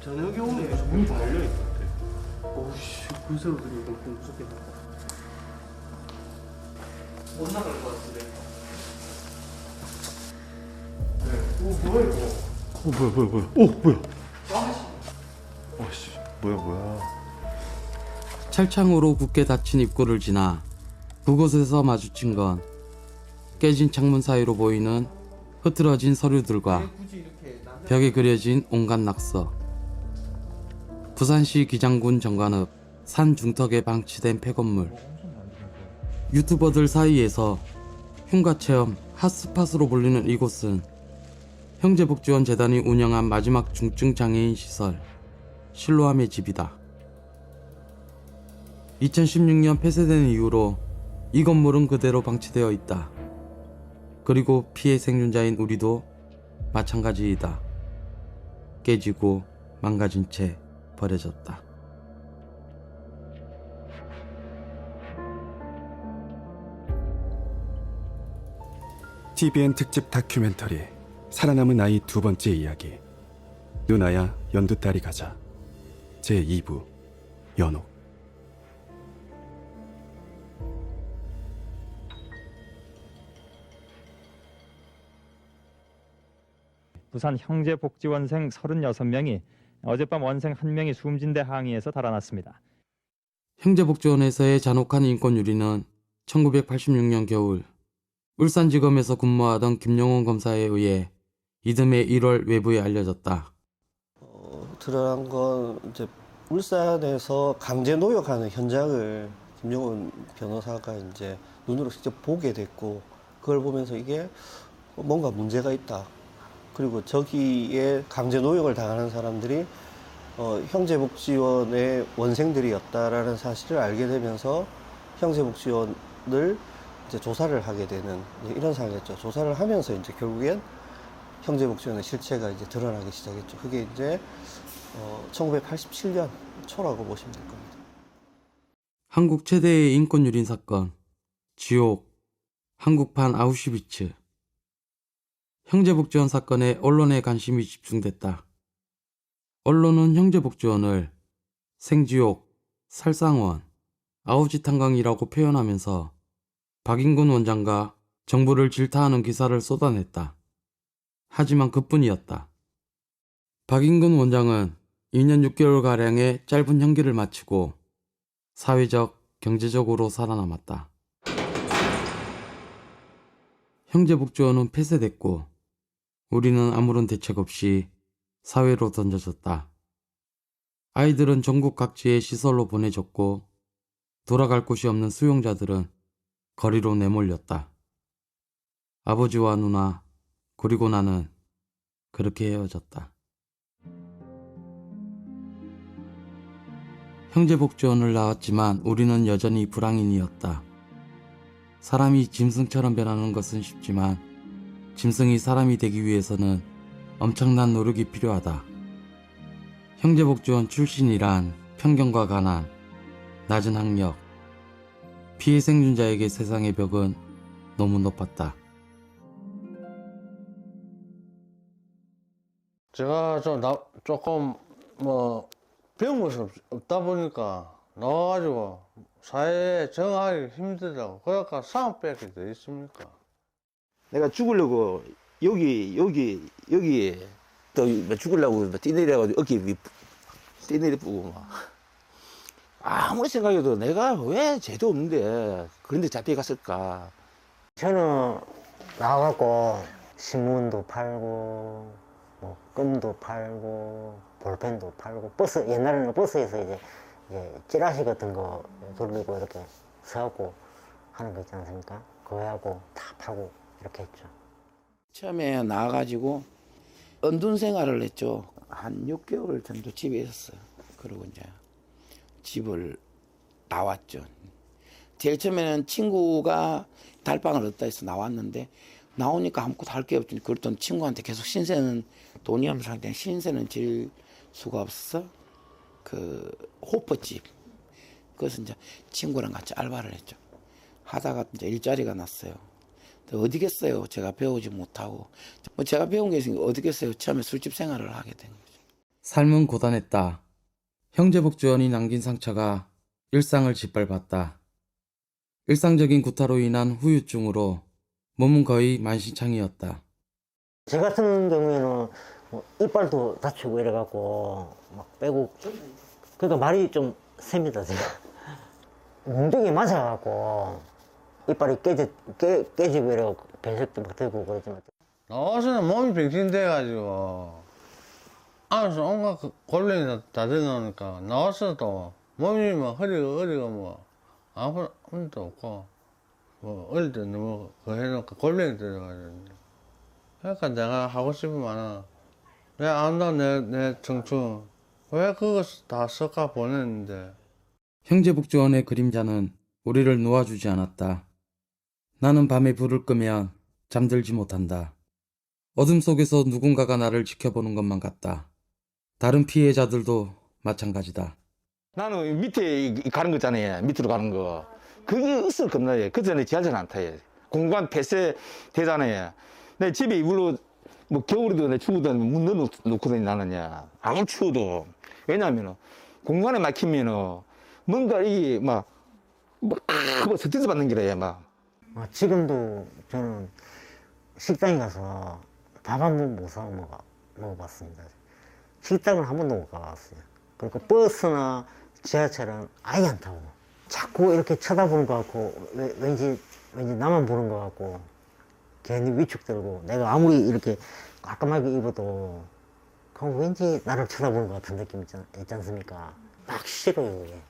저녁에 오면 문이 다 열려있을 것 같아. 오우씨, 불새우들이 이거 좀 무섭겠다. 못 나갈 것 같은데. 네. 오, 뭐야 이거? 뭐야. 오, 뭐야. 아씨, 뭐야. 철창으로 굳게 닫힌 입구를 지나 그곳에서 마주친 건 깨진 창문 사이로 보이는 흐트러진 서류들과 벽에 그려진 온갖 낙서. 부산시 기장군 정관읍 산 중턱에 방치된 폐건물. 유튜버들 사이에서 흉가체험 핫스팟으로 불리는 이곳은 형제복지원 재단이 운영한 마지막 중증 장애인 시설 실로암의 집이다. 2016년 폐쇄된 이후로 이 건물은 그대로 방치되어 있다. 그리고 피해 생존자인 우리도 마찬가지이다. 깨지고 망가진 채 버려졌다. TVN 특집 다큐멘터리 살아남은 아이 두 번째 이야기 누나야 연두딸이 가자 제2부 연옥. 부산 형제복지원생 36명이 어젯밤 원생 1명이 숨진 데 항의해서 달아났습니다. 형제복지원에서의 잔혹한 인권 유리는 1986년 겨울 울산지검에서 근무하던 김영원 검사에 의해 이듬해 1월 외부에 알려졌다. 드러난 건 이제 울산에서 강제 노역하는 현장을 김용훈 변호사가 이제 눈으로 직접 보게 됐고, 그걸 보면서 이게 뭔가 문제가 있다. 그리고 저기에 강제 노역을 당하는 사람들이 형제복지원의 원생들이었다라는 사실을 알게 되면서 형제복지원을 이제 조사를 하게 되는 이런 상황이었죠. 조사를 하면서 이제 결국엔 형제복지원의 실체가 이제 드러나기 시작했죠. 그게 이제 1987년 초라고 보시면 될 겁니다. 한국 최대의 인권 유린 사건, 지옥, 한국판 아우슈비츠. 형제복지원 사건에 언론의 관심이 집중됐다. 언론은 형제복지원을 생지옥, 살상원, 아우지탄강이라고 표현하면서 박인근 원장과 정부를 질타하는 기사를 쏟아냈다. 하지만 그뿐이었다. 박인근 원장은 2년 6개월가량의 짧은 형기를 마치고 사회적, 경제적으로 살아남았다. 형제복지원은 폐쇄됐고 우리는 아무런 대책 없이 사회로 던져졌다. 아이들은 전국 각지의 시설로 보내졌고 돌아갈 곳이 없는 수용자들은 거리로 내몰렸다. 아버지와 누나, 그리고 나는 그렇게 헤어졌다. 형제복지원을 나왔지만 우리는 여전히 불황인이었다. 사람이 짐승처럼 변하는 것은 쉽지만 짐승이 사람이 되기 위해서는 엄청난 노력이 필요하다. 형제복지원 출신이란 편견과 가난, 낮은 학력, 피해 생존자에게 세상의 벽은 너무 높았다. 제가 조금 배운 것이 없다 보니까 나와가지고 사회에 적응하기 힘들다고. 그러니까 상황밖에 더 있습니까? 내가 죽으려고 여기 또 죽으려고 뛰내려가지고 어깨 뛰내려 뿌고 막 아무리 생각해도 내가 왜 죄도 없는데 그런데 잡혀갔을까. 저는 나와갖고 신문도 팔고 뭐 껌도 팔고 볼펜도 팔고 옛날에는 버스에서 이제 찌라시 같은 거 돌리고 이렇게 서갖고 하는 거 있지 않습니까? 그거 하고 다 팔고 이렇게 했죠. 처음에 나와가지고 은둔 생활을 했죠. 한 6개월 정도 집에 있었어요. 그리고 이제 집을 나왔죠. 제일 처음에는 친구가 달방을 얻다 해서 나왔는데 나오니까 아무것도 할 게 없지. 그랬더니 친구한테 계속 신세는 돈이 없는 상태에 신세는 질 수가 없어. 그 호퍼집. 그래서 이제 친구랑 같이 알바를 했죠. 하다가 이제 일자리가 났어요. 어디겠어요? 제가 배우지 못하고. 뭐 제가 배운 게 있으니까 어디겠어요? 처음에 술집 생활을 하게 된 거죠. 삶은 고단했다. 형제복지원이 남긴 상처가 일상을 짓밟았다. 일상적인 구타로 인한 후유증으로 몸은 거의 만신창이었다. 제 같은 경우에는 뭐 이빨도 다치고 이래갖고 막 빼고, 그러니까 말이 좀 셉니다, 제가. 몽둥이 맞아갖고 이빨이 깨지고 이래갖고 변색도 막 되고 그러지만, 나와서는 몸이 병신돼가지고 안에서 온갖 골뱅이 다 들어놓으니까 나와서도 몸이 막 허리가 뭐 아무 힘도 없고, 뭐 어릴 때 너무 그거 해놓고 골뱅이 들어가지고. 그러니까 내가 하고 싶으면 왜 안 나 내 청춘 왜 그거 다 섞어 보냈는데. 형제복지원의 그림자는 우리를 놓아주지 않았다. 나는 밤에 불을 끄면 잠들지 못한다. 어둠 속에서 누군가가 나를 지켜보는 것만 같다. 다른 피해자들도 마찬가지다. 나는 밑에 가는 거 있잖아요. 밑으로 가는 거. 그게 으쓱 겁나요. 그 전에 지하철 안 타요. 공간 폐쇄 되잖아요. 내 집에 이불로 뭐 겨울에도 내 추우도 문 넣어놓고 나느냐. 아무 추워도. 왜냐하면 공간에 막히면 뭔가 이게 막 스트레스 받는 게래요. 막. 지금도 저는 식당에 가서 밥 한 번 못 사 먹어봤습니다. 식당을 한 번도 못 가봤어요. 그러니까 버스나 지하철은 아예 안 타고 자꾸 이렇게 쳐다보는 것 같고, 왠지 나만 보는 것 같고, 괜히 위축되고, 내가 아무리 이렇게 깔끔하게 입어도 그럼 왠지 나를 쳐다보는 것 같은 느낌 있지 않습니까? 막 싫어요, 그게.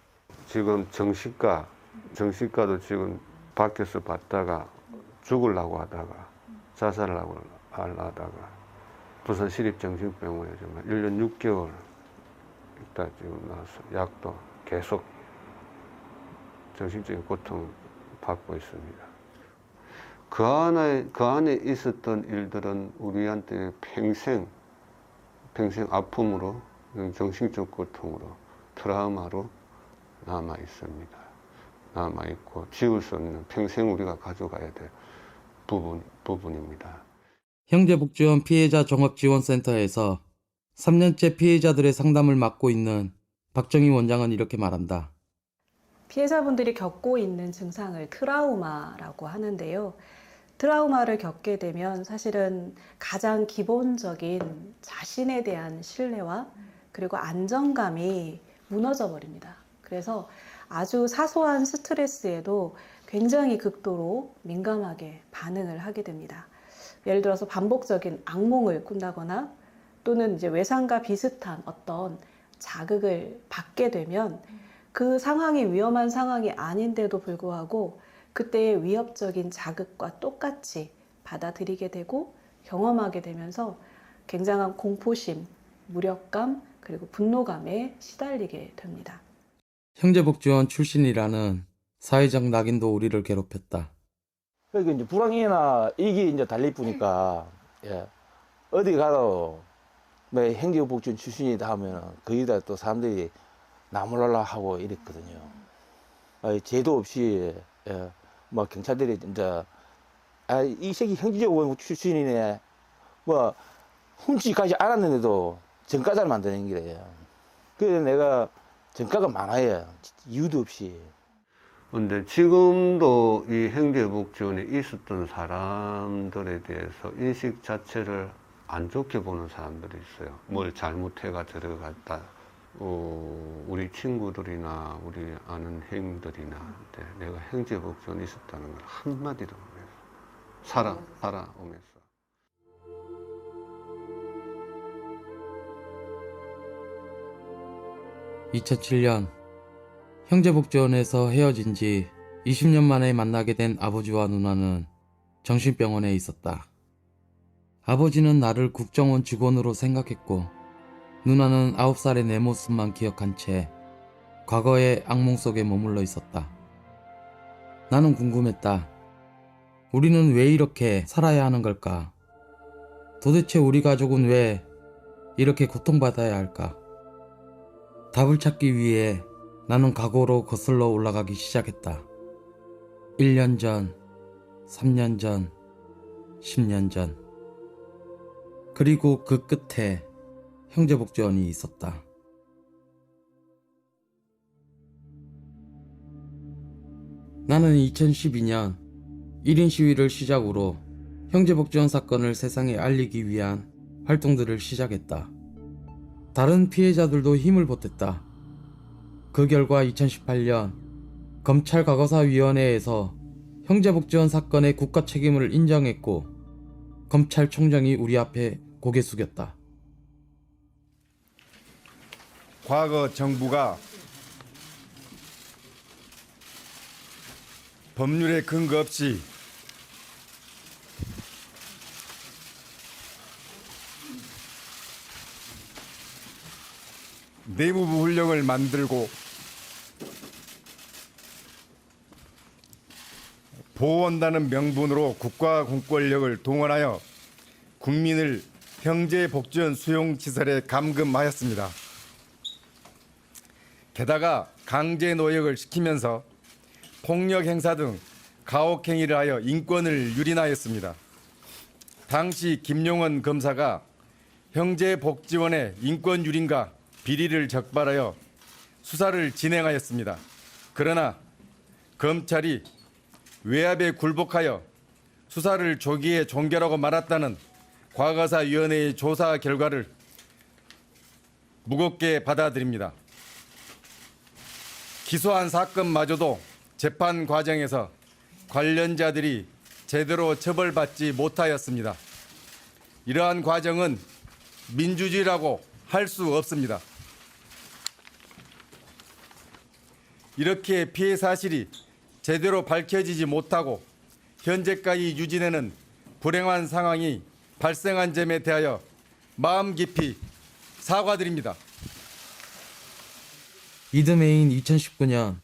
지금 정신과도 지금 밖에서 봤다가 죽으려고 하다가 자살하려고 하다가 부산 시립정신병원에 정말 1년 6개월 있다 지금 나와서 약도 계속 정신적인 고통을 받고 있습니다. 그 안에 있었던 일들은 우리한테 평생 아픔으로, 정신적 고통으로, 트라우마로 남아 있습니다. 남아 있고 지울 수 없는, 평생 우리가 가져가야 될 부분입니다. 형제복지원 피해자 종합지원센터에서 3년째 피해자들의 상담을 맡고 있는 박정희 원장은 이렇게 말한다. 피해자분들이 겪고 있는 증상을 트라우마라고 하는데요. 트라우마를 겪게 되면 사실은 가장 기본적인 자신에 대한 신뢰와 그리고 안정감이 무너져 버립니다. 그래서 아주 사소한 스트레스에도 굉장히 극도로 민감하게 반응을 하게 됩니다. 예를 들어서 반복적인 악몽을 꾼다거나 또는 이제 외상과 비슷한 어떤 자극을 받게 되면 그 상황이 위험한 상황이 아닌데도 불구하고 그때의 위협적인 자극과 똑같이 받아들이게 되고 경험하게 되면서 굉장한 공포심, 무력감, 그리고 분노감에 시달리게 됩니다. 형제복지원 출신이라는 사회적 낙인도 우리를 괴롭혔다. 그러니까 이제 불황이나 이게 이제 달릴 뿐이니까, 예. 어디 가도 뭐 행정복지원 출신이다 하면 거기다 또 사람들이 나무랄라 하고 이랬거든요. 제도 없이, 예. 뭐 경찰들이 이제 이 새끼 형제복지원 출신이네, 뭐 훔치가지 않았는데도 전과자를 만드는 거예요. 그래서 내가 전과가 많아요. 이유도 없이. 근데 지금도 이 형제복지원에 있었던 사람들에 대해서 인식 자체를 안 좋게 보는 사람들이 있어요. 뭘 잘못해가 들어갔다. 우리 친구들이나 우리 아는 형들이나 내가 형제복지원에 있었다는 걸 한마디도 못했어. 살아오면서. 2007년 형제복지원에서 헤어진 지 20년 만에 만나게 된 아버지와 누나는 정신병원에 있었다. 아버지는 나를 국정원 직원으로 생각했고 누나는 9살의 내 모습만 기억한 채 과거의 악몽 속에 머물러 있었다. 나는 궁금했다. 우리는 왜 이렇게 살아야 하는 걸까? 도대체 우리 가족은 왜 이렇게 고통받아야 할까? 답을 찾기 위해 나는 과거로 거슬러 올라가기 시작했다. 1년 전, 3년 전, 10년 전. 그리고 그 끝에 형제복지원이 있었다. 나는 2012년 1인 시위를 시작으로 형제복지원 사건을 세상에 알리기 위한 활동들을 시작했다. 다른 피해자들도 힘을 보탰다. 그 결과 2018년 검찰과거사위원회에서 형제복지원 사건의 국가 책임을 인정했고 검찰총장이 우리 앞에 고개 숙였다. 과거 정부가 법률에 근거 없이 내부부 훈령을 만들고 보호한다는 명분으로 국가 공권력을 동원하여 국민을 형제복지원 수용시설에 감금하였습니다. 게다가 강제 노역을 시키면서 폭력 행사 등 가혹 행위를 하여 인권을 유린하였습니다. 당시 김용원 검사가 형제복지원의 인권 유린과 비리를 적발하여 수사를 진행하였습니다. 그러나 검찰이 외압에 굴복하여 수사를 조기에 종결하고 말았다는 과거사위원회의 조사 결과를 무겁게 받아들입니다. 기소한 사건마저도 재판 과정에서 관련자들이 제대로 처벌받지 못하였습니다. 이러한 과정은 민주주의라고 할 수 없습니다. 이렇게 피해 사실이 제대로 밝혀지지 못하고 현재까지 유지되는 불행한 상황이 발생한 점에 대하여 마음 깊이 사과드립니다. 이듬해인 2019년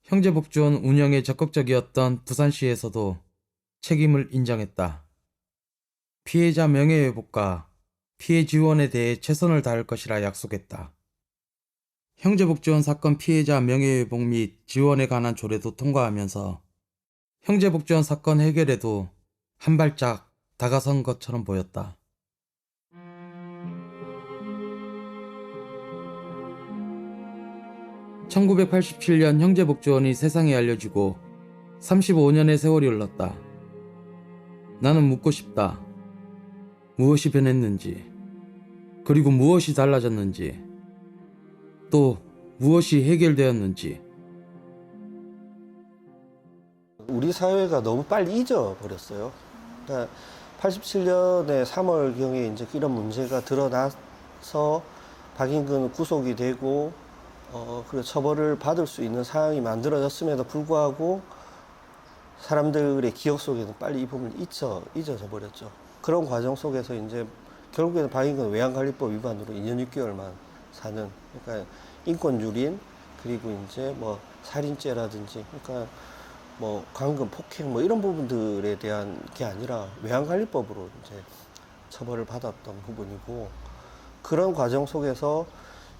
형제복지원 운영에 적극적이었던 부산시에서도 책임을 인정했다. 피해자 명예회복과 피해 지원에 대해 최선을 다할 것이라 약속했다. 형제복지원 사건 피해자 명예회복 및 지원에 관한 조례도 통과하면서 형제복지원 사건 해결에도 한 발짝 다가선 것처럼 보였다. (1987년) 형제복지원이 세상에 알려지고 35년의 세월이 흘렀다. 나는 묻고 싶다. 무엇이 변했는지, 그리고 무엇이 달라졌는지, 또 무엇이 해결되었는지. 우리 사회가 너무 빨리 잊어버렸어요. 그러니까 87년에 3월경에 이제 이런 문제가 드러나서 박인근은 구속이 되고 그리고 처벌을 받을 수 있는 상황이 만들어졌음에도 불구하고 사람들의 기억 속에는 빨리 이 부분이 잊어져 버렸죠. 그런 과정 속에서 이제 결국에는 박인근 외환관리법 위반으로 2년 6개월만 사는, 그러니까 인권 유린, 그리고 이제 뭐 살인죄라든지, 그러니까 뭐 강금, 폭행 뭐 이런 부분들에 대한 게 아니라 외환관리법으로 이제 처벌을 받았던 부분이고, 그런 과정 속에서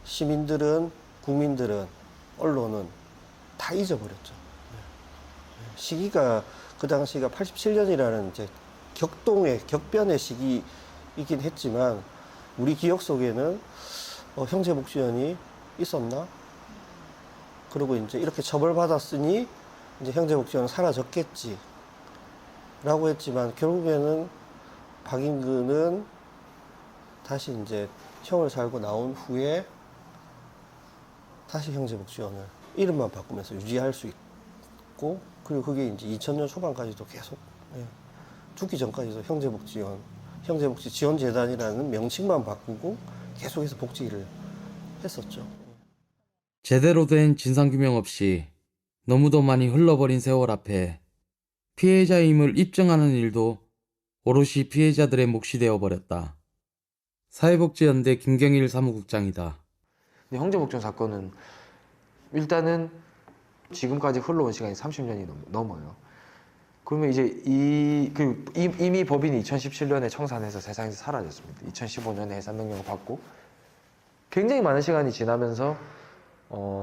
시민들은, 국민들은, 언론은 다 잊어버렸죠. 시기가, 그 당시가 87년이라는 이제 격변의 시기이긴 했지만 우리 기억 속에는 형제복지원이 있었나? 그리고 이제 이렇게 처벌받았으니 이제 형제복지원은 사라졌겠지 라고 했지만, 결국에는 박인근은 다시 이제 형을 살고 나온 후에 다시 형제복지원을 이름만 바꾸면서 유지할 수 있고, 그리고 그게 이제 2000년 초반까지도 계속, 죽기 전까지도 형제복지 지원재단이라는 명칭만 바꾸고 계속해서 복지를 했었죠. 제대로 된 진상규명 없이 너무도 많이 흘러버린 세월 앞에 피해자임을 입증하는 일도 오롯이 피해자들의 몫이 되어버렸다. 사회복지연대 김경일 사무국장이다. 형제복지원 사건은 일단은 지금까지 흘러온 시간이 30년이 넘어요. 그러면 이제 이미 법인이 2017년에 청산해서 세상에서 사라졌습니다. 2015년에 해산 명령을 받고 굉장히 많은 시간이 지나면서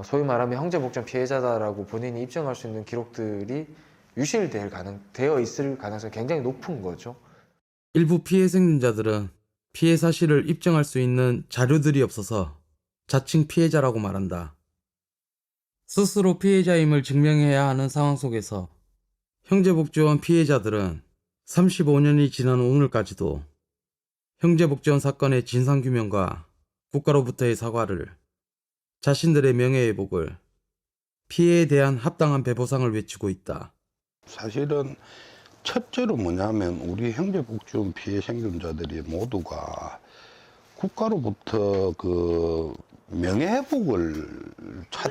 소위 말하면 형제복지원 피해자다라고 본인이 입증할 수 있는 기록들이 유실되어 있을 가능성이 굉장히 높은 거죠. 일부 피해 생존자들은 피해 사실을 입증할 수 있는 자료들이 없어서 자칭 피해자라고 말한다. 스스로 피해자임을 증명해야 하는 상황 속에서 형제복지원 피해자들은 35년이 지난 오늘까지도 형제복지원 사건의 진상규명과 국가로부터의 사과를, 자신들의 명예회복을, 피해에 대한 합당한 배보상을 외치고 있다. 사실은 첫째로 뭐냐면 우리 형제복지원 피해 생존자들이 모두가 국가로부터 그 명예회복을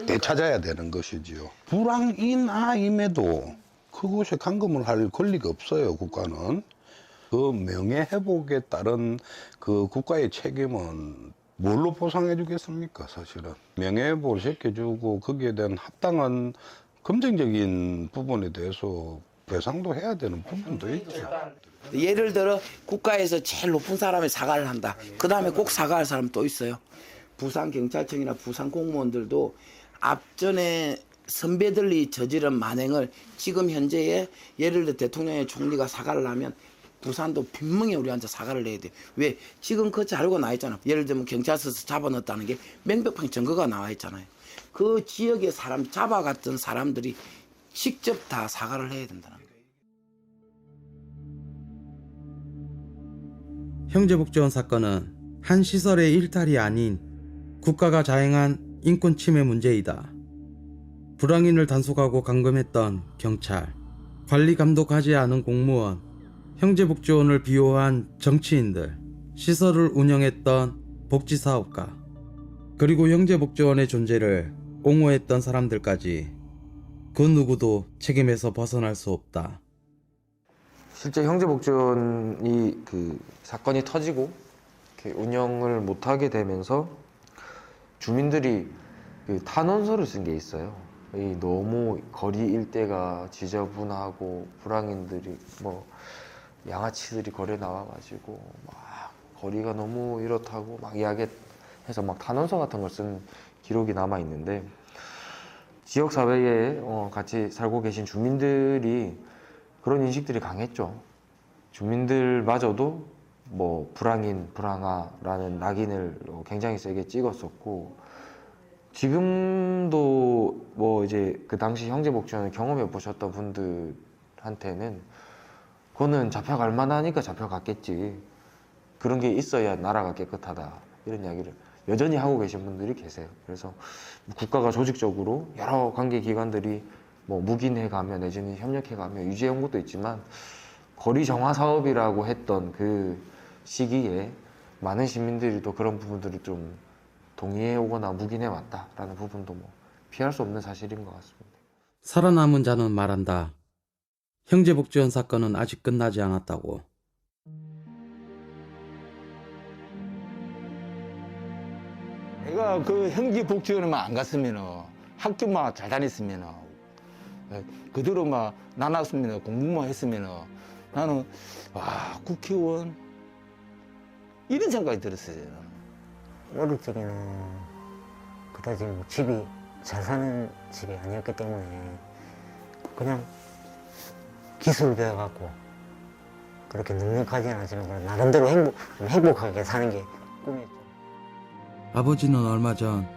되찾아야 되는 것이지요. 불황인아임에도 그곳에 감금을 할 권리가 없어요. 국가는. 그 명예회복에 따른 그 국가의 책임은 뭘로 보상해 주겠습니까? 사실은 명예회복을 시켜주고 거기에 대한 합당한 금전적인 부분에 대해서 배상도 해야 되는 부분도 있죠. 예를 들어 국가에서 제일 높은 사람이 사과를 한다. 그 다음에 꼭 사과할 사람 또 있어요. 부산경찰청이나 부산 공무원들도 앞전에 선배들이 저지른 만행을 지금 현재에 예를 들어 대통령의 총리가 사과를 하면 부산도 빈명히 우리한테 사과를 내야 돼. 왜? 지금 그 자료가 나와 있잖아. 예를 들면 경찰서에서 잡아넣었다는 게 명백한 증거가 나와 있잖아요. 그 지역의 사람 잡아갔던 사람들이 직접 다 사과를 해야 된다는 거예요. 형제복지원 사건은 한 시설의 일탈이 아닌 국가가 자행한 인권 침해 문제이다. 불황인을 단속하고 감금했던 경찰, 관리 감독하지 않은 공무원, 형제복지원을 비호한 정치인들, 시설을 운영했던 복지사업가, 그리고 형제복지원의 존재를 옹호했던 사람들까지 그 누구도 책임에서 벗어날 수 없다. 실제 형제복지원이 그 사건이 터지고 이렇게 운영을 못하게 되면서 주민들이 그 탄원서를 쓴 게 있어요. 이 너무 거리 일대가 지저분하고 불황인들이 뭐 양아치들이 거리에 나와가지고 막 거리가 너무 이렇다고 막 이야기해서 막 탄원서 같은 걸 쓴 기록이 남아 있는데, 지역 사회에 같이 살고 계신 주민들이 그런 인식들이 강했죠. 주민들마저도 뭐 불황인, 불황아라는 낙인을 굉장히 세게 찍었었고, 지금도 뭐 이제 그 당시 형제복지원을 경험해 보셨던 분들한테는 그거는 잡혀갈 만하니까 잡혀갔겠지, 그런 게 있어야 나라가 깨끗하다, 이런 이야기를 여전히 하고 계신 분들이 계세요. 그래서 국가가 조직적으로 여러 관계기관들이 뭐 묵인해가며 내지는 협력해가며 유지해온 것도 있지만, 거리 정화 사업이라고 했던 그 시기에 많은 시민들이 또 그런 부분들을 좀 동의해 오거나 묵인해 왔다라는 부분도 뭐 피할 수 없는 사실인 것 같습니다. 살아남은 자는 말한다. 형제복지원 사건은 아직 끝나지 않았다고. 내가 그 형제복지원에만 안 갔으면, 학교만 잘 다녔으면, 그대로 막 나눴으면, 공부만 했으면 나는 와, 국회의원 이런 생각이 들었어요. 어릴 적에는 그다지 뭐 집이 잘 사는 집이 아니었기 때문에 그냥 기술 배워갖고 그렇게 넉넉하지는 않지만 그냥 나름대로 행복하게 사는 게 꿈이었죠. 아버지는 얼마 전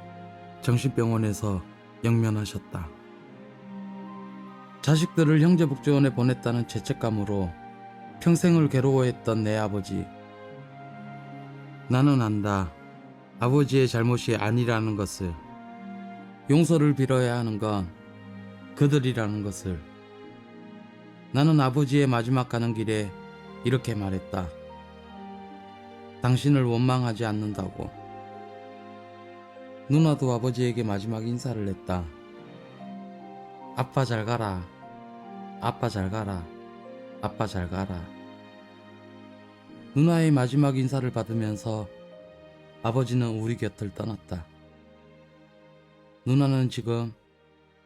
정신병원에서 영면하셨다. 자식들을 형제복지원에 보냈다는 죄책감으로 평생을 괴로워했던 내 아버지. 나는 안다. 아버지의 잘못이 아니라는 것을. 용서를 빌어야 하는 건 그들이라는 것을. 나는 아버지의 마지막 가는 길에 이렇게 말했다. 당신을 원망하지 않는다고. 누나도 아버지에게 마지막 인사를 했다. 아빠 잘 가라. 아빠 잘 가라. 아빠 잘 가라. 누나의 마지막 인사를 받으면서 아버지는 우리 곁을 떠났다. 누나는 지금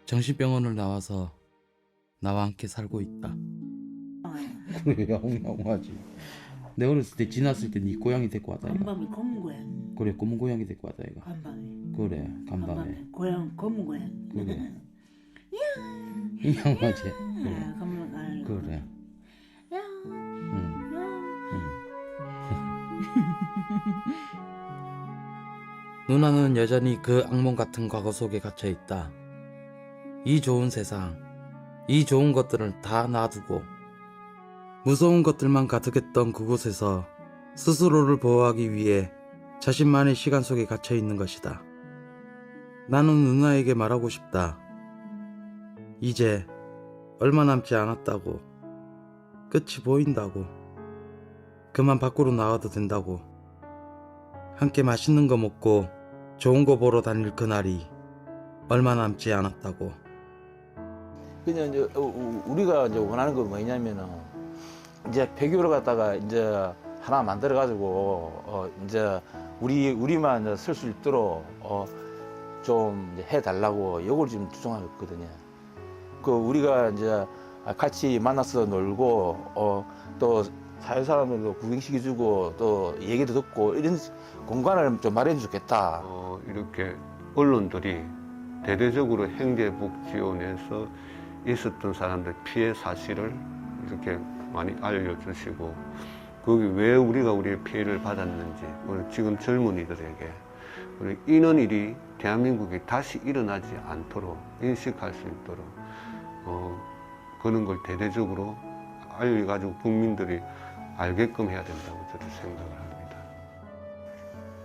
정신병원을 나와서 나와 함께 살고 있다. 그래, 야옹야옹하지. 내 어렸을 때 지났을 때 네 고양이 데리고 왔다 이거. 간밤에 검은 고양. 그래, 검은 고양이 데리고 왔다 이거. 간밤에. 그래, 간밤에. 고양 검은 고양. 그래. 양아지. 그래. 검은 알. 그래. 야. 응. 야. 응. 누나는 여전히 그 악몽 같은 과거 속에 갇혀 있다. 이 좋은 세상, 이 좋은 것들을 다 놔두고 무서운 것들만 가득했던 그곳에서 스스로를 보호하기 위해 자신만의 시간 속에 갇혀 있는 것이다. 나는 누나에게 말하고 싶다. 이제 얼마 남지 않았다고. 끝이 보인다고. 그만 밖으로 나와도 된다고. 함께 맛있는 거 먹고 좋은 거 보러 다닐 그날이 얼마 남지 않았다고. 그냥 이제 우리가 이제 원하는 건 뭐냐면은 이제 폐교를 갖다가 이제 하나 만들어 가지고 이제 우리만 이제 쓸 수 있도록 좀 이제 해달라고 요걸 지금 주장하고 있거든요. 그 우리가 이제 같이 만나서 놀고 또 사회 사람들도 구경시켜주고 또 얘기도 듣고 이런 공간을 좀 마련해 주겠다. 이렇게 언론들이 대대적으로 행제복지원에서 있었던 사람들 피해 사실을 이렇게 많이 알려주시고 거기 왜 우리가 우리의 피해를 받았는지 지금 젊은이들에게 이런 일이 대한민국이 다시 일어나지 않도록 인식할 수 있도록 그런 걸 대대적으로 알려가지고 국민들이 알게끔 해야 된다고 저도 생각을 합니다.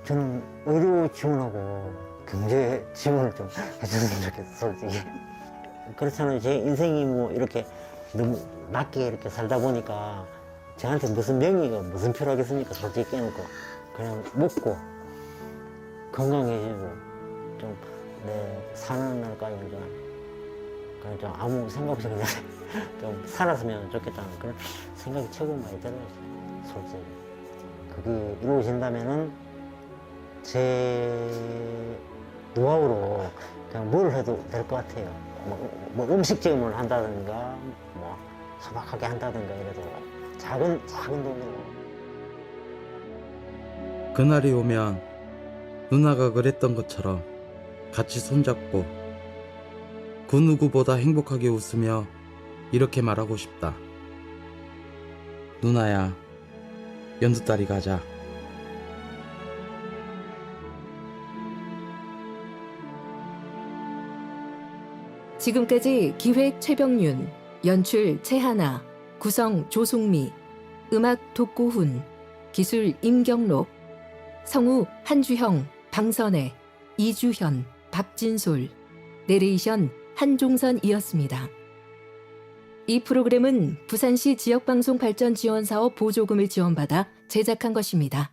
저는 의료 지원하고 경제 지원을 좀 해줬으면 좋겠어, 솔직히. 그렇잖아요. 제 인생이 뭐 이렇게 너무 낮게 이렇게 살다 보니까 저한테 무슨 명의가 무슨 필요하겠습니까? 솔직히 깨놓고 그냥 먹고 건강해지고 좀 내 사는 날까지 그냥 좀 아무 생각 없이 그냥 좀 살았으면 좋겠다는 그런 생각이 최고 많이 들어요. 솔직히 그게 이루어진다면은 제 노하우로 그냥 뭘 해도 될 것 같아요. 뭐 음식점을 한다든가 뭐 소박하게 한다든가 이래도 작은 돈으로. 그날이 오면 누나가 그랬던 것처럼 같이 손잡고 그 누구보다 행복하게 웃으며 이렇게 말하고 싶다. 누나야, 연두다리 가자. 지금까지 기획 최병윤, 연출 최하나, 구성 조송미, 음악 독고훈, 기술 임경록, 성우 한주형, 방선혜, 이주현, 박진솔, 내레이션 한종선이었습니다. 이 프로그램은 부산시 지역방송발전지원사업 보조금을 지원받아 제작한 것입니다.